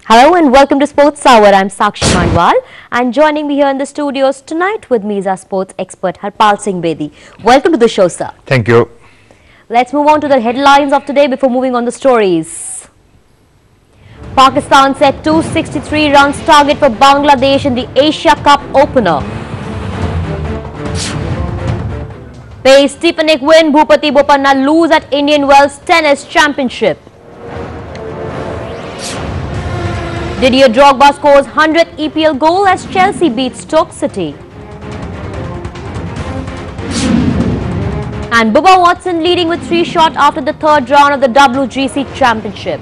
Hello and welcome to Sports Hour. I'm Sakshi Mandwal, and joining me here in the studios tonight with me is our sports expert Harpal Singh Bedi. Welcome to the show, sir. Thank you. Let's move on to the headlines of today before moving on the stories. Pakistan set 263 runs target for Bangladesh in the Asia Cup opener. Pace Stepanik win, Bhupati Bopanna lose at Indian Wells Tennis Championship. Didier Drogba scores 100th EPL goal as Chelsea beats Stoke City. And Bubba Watson leading with 3 shots after the third round of the WGC Championship.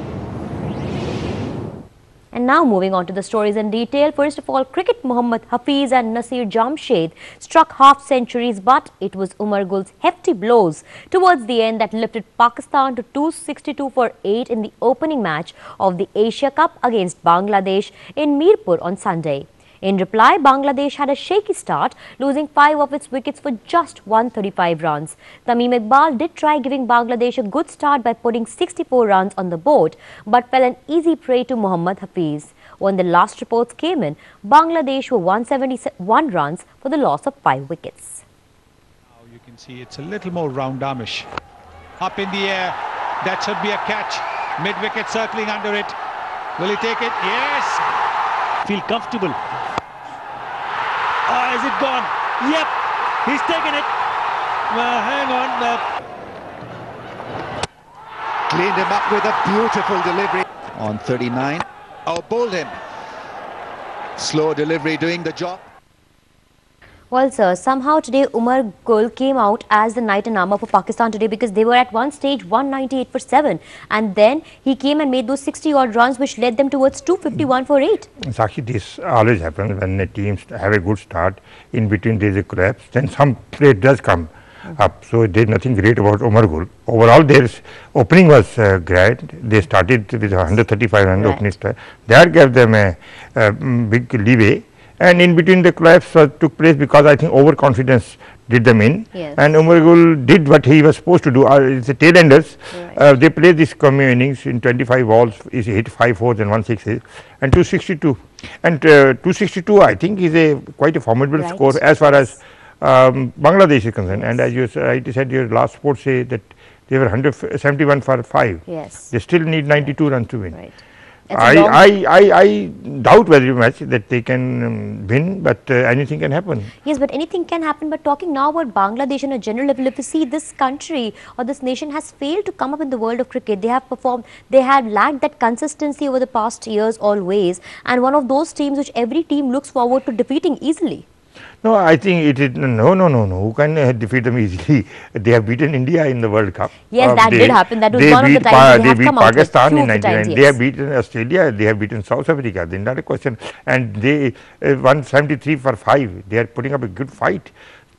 And now moving on to the stories in detail. First of all, cricket Mohammad Hafiz and Nasir Jamshed struck half centuries, but it was Umar Gul's hefty blows towards the end that lifted Pakistan to 262 for 8 in the opening match of the Asia Cup against Bangladesh in Mirpur on Sunday. In reply, Bangladesh had a shaky start, losing 5 of its wickets for just 135 runs. Tamim Iqbal did try giving Bangladesh a good start by putting 64 runs on the board, but fell an easy prey to Mohammad Hafiz. When the last reports came in, Bangladesh were 171 runs for the loss of 5 wickets. Now you can see it's a little more round-armish. Up in the air, that should be a catch. Mid-wicket circling under it. Will he take it? Yes! Feel comfortable. Oh, is it gone? Yep, he's taken it. Hang on. Cleaned him up with a beautiful delivery. On 39. Oh, bowled him. Slow delivery doing the job. Well, sir, somehow today Umar Gul came out as the knight in armor for Pakistan today because they were at one stage 198 for 7, and then he came and made those 60 odd runs which led them towards 251 for 8. Sakshi, this always happens when the teams have a good start. In between there is a collapse, then some play does come up. So there is nothing great about Umar Gul. Overall, their opening was great. They started with 135 run opening start. That gave them a big leeway. And in between the collapse took place because I think overconfidence did them in. Yes. And Umar Gul did what he was supposed to do. It's the tail enders. Right. They played this common innings in 25 balls. He hit 5 fours and 1 6 and 262. And 262 I think is quite a formidable score as far as Bangladesh is concerned. Yes. And as you said, your last report say that they were 171 for 5. Yes. They still need 92 runs to win. Right. I doubt very much that they can win, but anything can happen. Yes, but anything can happen. But talking now about Bangladesh on a general level, if you see this country or this nation has failed to come up in the world of cricket. They have performed, they have lacked that consistency over the past years always, and one of those teams which every team looks forward to defeating easily. No, I think it is no. Who can defeat them easily? They have beaten India in the World Cup. Yes, that did happen. That was one of the times they beat Pakistan in 99. Yes. They have beaten Australia. They have beaten South Africa. Then not a question. And they 173 for 5. They are putting up a good fight.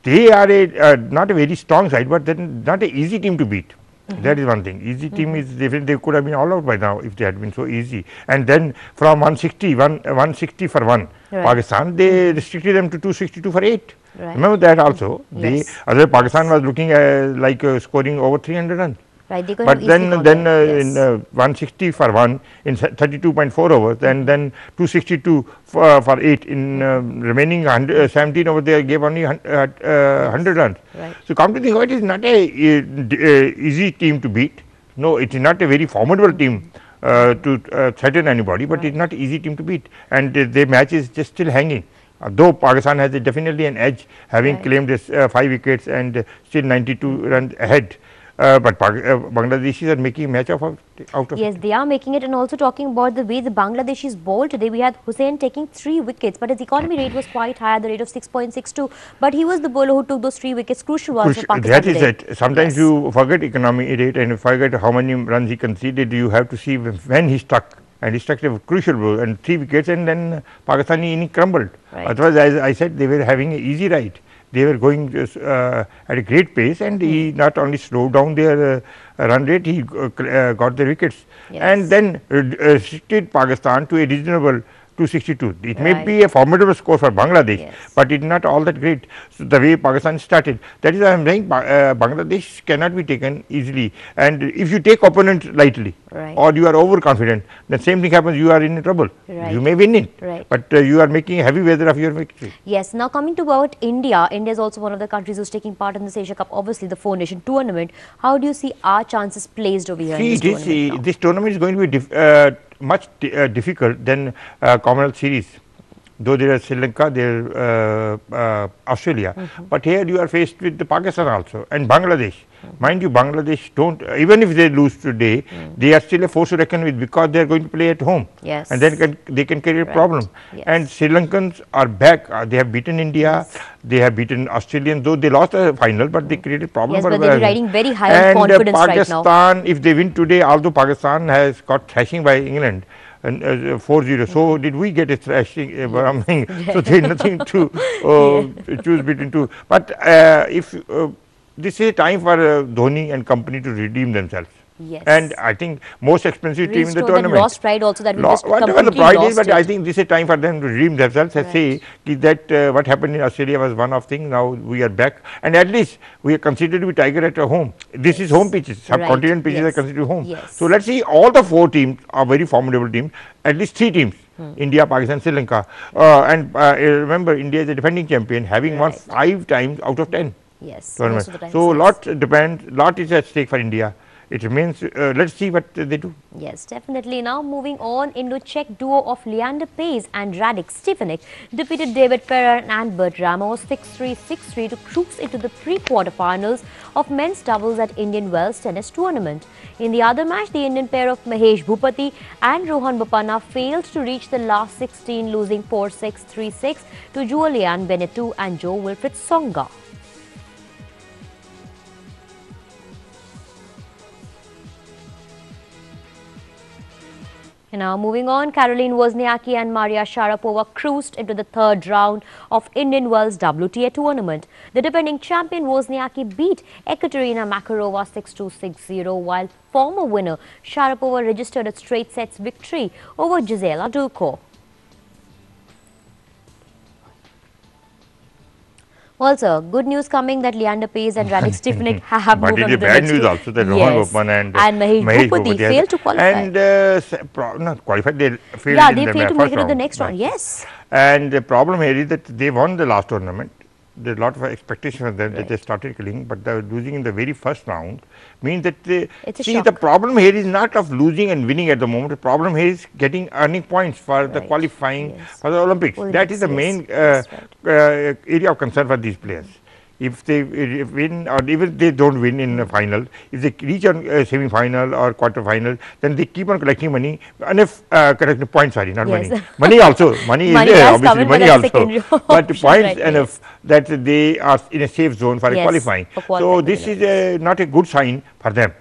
They are not a very strong side, but then not an easy team to beat. That is one thing. Easy team is different. They could have been all out by now if they had been so easy. And then from 160 for 1, Pakistan, they restricted them to 262 for 8. Right. Remember that also. Yes. Other Pakistan was looking like scoring over 300 runs. Right, they but then in 160 for 1 in 32.4 overs, and then 262 for 8 in remaining 17 over there gave only 100 runs. Right. So come to think of it, is not a easy team to beat. No, it is not a very formidable team to threaten anybody, but it's not an easy team to beat. And the match is just still hanging. Though Pakistan has definitely an edge, having claimed this 5 wickets and still 92 runs ahead. But Bangladeshis are making a match out of it. Yes, they are making it. And also talking about the way the Bangladeshis bowled today, we had Hussain taking 3 wickets, but his economy rate was quite high at the rate of 6.62. But he was the bowler who took those 3 wickets, crucial ones for Pakistan That today. is it. Sometimes you forget economy rate and you forget how many runs he conceded. You have to see when he struck. And he struck a crucial blow and 3 wickets, and then Pakistani inning crumbled. Right. Otherwise, as I said, they were having an easy ride. They were going at a great pace, and he not only slowed down their run rate, he got the wickets. Yes. And then restricted Pakistan to a reasonable 262. It may be a formidable score for Bangladesh, but it's not all that great. So the way Pakistan started, that is why I am saying Bangladesh cannot be taken easily. And if you take opponent lightly, or you are overconfident, the same thing happens. You are in trouble. You may win it, but you are making heavy weather of your victory. Yes. Now coming to about India, India is also one of the countries who's taking part in this Asia Cup. Obviously, the four-nation tournament. How do you see our chances placed over here? See, in this tournament this tournament is going to be much difficult than Commonwealth Series. Though there are Sri Lanka, there Australia, but here you are faced with the Pakistan also and Bangladesh. Mind you, Bangladesh don't, even if they lose today, they are still a force to reckon with because they are going to play at home. And then they can create a problem. And Sri Lankans are back. They have beaten India. They have beaten Australians, though they lost the final, but they created problem. But they are riding very high on confidence Pakistan, right now. If they win today, although Pakistan has got thrashing by England, and 4-0. So did we get a thrashing? So there is nothing to choose between two. But if this is a time for Dhoni and company to redeem themselves. And I think most expensive team in the tournament. Lost pride also that we just whatever the pride is, but it. I think this is a time for them to redeem themselves and say that what happened in Australia was one of things. Now we are back, and at least we are considered to be Tiger at home. This is home pitches. Subcontinent pitches are considered home. So let's see. All the four teams are very formidable teams. At least three teams. India, Pakistan, Sri Lanka, and remember, India is a defending champion, having won 5 times out of 10. So lot depends. Lot is at stake for India. It remains, let's see what they do. Yes, definitely. Now moving on, Indo-Czech duo of Leander Paes and Radek Stefanik defeated David Ferrer and Bert Ramos 6-3, 6-3 to cruise into the pre-quarterfinals of men's doubles at Indian Wells Tennis Tournament. In the other match, the Indian pair of Mahesh Bhupati and Rohan Bopanna failed to reach the last 16, losing 4-6, 3-6 to Julian Beneteau and Joe Wilfried Songa. And now moving on, Caroline Wozniacki and Maria Sharapova cruised into the third round of Indian Wells WTA tournament. The defending champion Wozniacki beat Ekaterina Makarova 6-2, 6-0, while former winner Sharapova registered a straight sets victory over Gisela Dulko. Also, good news coming that Leander Paes and Radek Stefanik have moved on to the bad news also that Rohan Bopanna and Mahesh Bhupati failed to qualify. And not qualified, they failed they failed to make it to the next round. And the problem here is that they won the last tournament. There's a lot of expectation of them that they started killing, but losing in the very first round means that the problem here is not of losing and winning at the moment. The problem here is earning points for the qualifying for the Olympics. That is the main area of concern for these players. If they win, or even if they don't win in the final, if they reach a semi-final or quarter-final, then they keep on collecting money. And if collecting points, sorry, not money. Money also. Money is there, obviously, money also. But points enough that they are in a safe zone for qualifying. So this is not a good sign for them.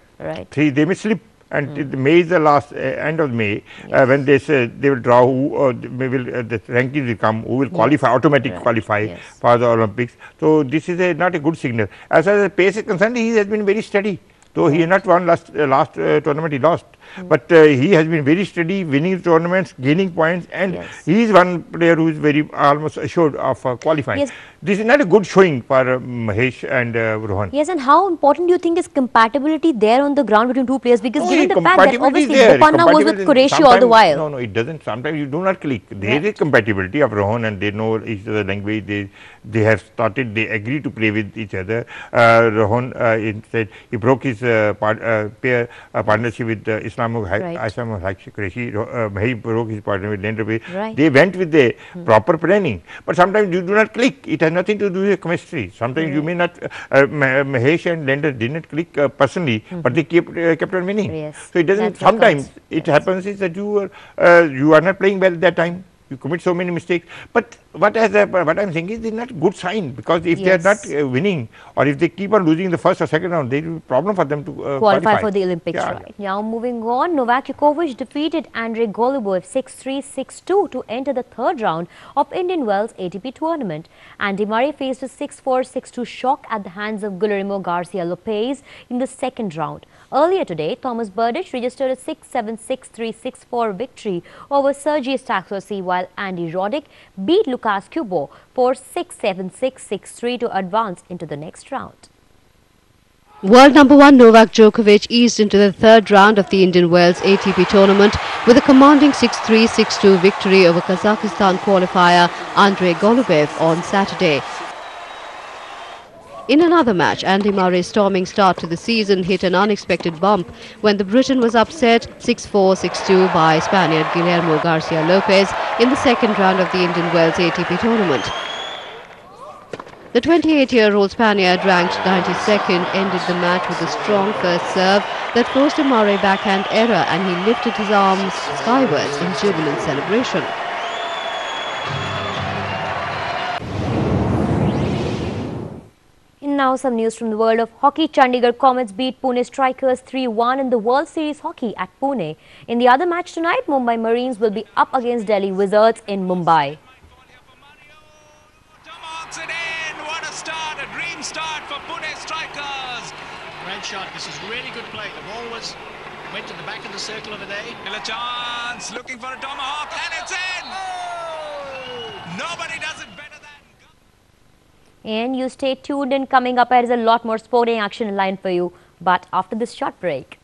See, they may slip. And May is the last end of May when they say they will draw who the rankings will come, who will qualify, automatically qualify for the Olympics. So this is not a good signal. As far as the pace is concerned, he has been very steady. Though he has not won last tournament, he lost. But he has been very steady, winning tournaments, gaining points, and he is one player who is very almost assured of qualifying. This is not a good showing for Mahesh and Rohan. Yes, and how important do you think is compatibility there on the ground between two players? Because given the fact that obviously Bopanna was with Qureshi all the while. No, it doesn't. Sometimes you do not click. There is compatibility of Rohan, and they know each other's language. They have started, they agree to play with each other. Rohan instead, he broke his partnership with Islam Qureshi. He broke his partnership with Leander Paes. They went with the proper planning. But sometimes you do not click. It has nothing to do with chemistry. Sometimes you may not, Mahesh and Leander did not click personally, but they kept on winning. So it doesn't, sometimes it happens is that you are not playing well at that time. You commit so many mistakes, but what I'm saying is, it's not a good sign, because if they are not winning, or if they keep on losing the first or second round, there will be a problem for them to qualify for the Olympics. Now moving on, Novak Djokovic defeated Andrei Golubev 6-3, 6-2 to enter the third round of Indian Wells ATP tournament. Andy Murray faced a 6-4, 6-2 shock at the hands of Guillermo Garcia Lopez in the second round. Earlier today, Thomas Berdych registered a 6-7, 6-3, 6-4 victory over Sergei Stakhosi, while while Andy Roddick beat Lucas Cubo for 6-7, 6-6-3 to advance into the next round. World number 1 Novak Djokovic eased into the third round of the Indian Wells ATP tournament with a commanding 6-3, 6-2 victory over Kazakhstan qualifier Andrei Golubev on Saturday. In another match, Andy Murray's storming start to the season hit an unexpected bump when the Briton was upset 6-4, 6-2 by Spaniard Guillermo Garcia Lopez in the second round of the Indian Wells ATP tournament. The 28-year-old Spaniard, ranked 92nd, ended the match with a strong first serve that forced a Murray backhand error, and he lifted his arms skywards in jubilant celebration. And now some news from the world of hockey. Chandigarh Comets beat Pune Strikers 3-1 in the World Series Hockey at Pune. In the other match tonight, Mumbai Marines will be up against Delhi Wizards in Mumbai. A dream start for Pune Strikers. Great shot. This is really good play. The ball went to the back of the circle over there. Still a chance. Looking for a tomahawk, and it's in. Oh! Nobody does it better than. And you stay tuned in. Coming up, there is a lot more sporting action in line for you. But after this short break.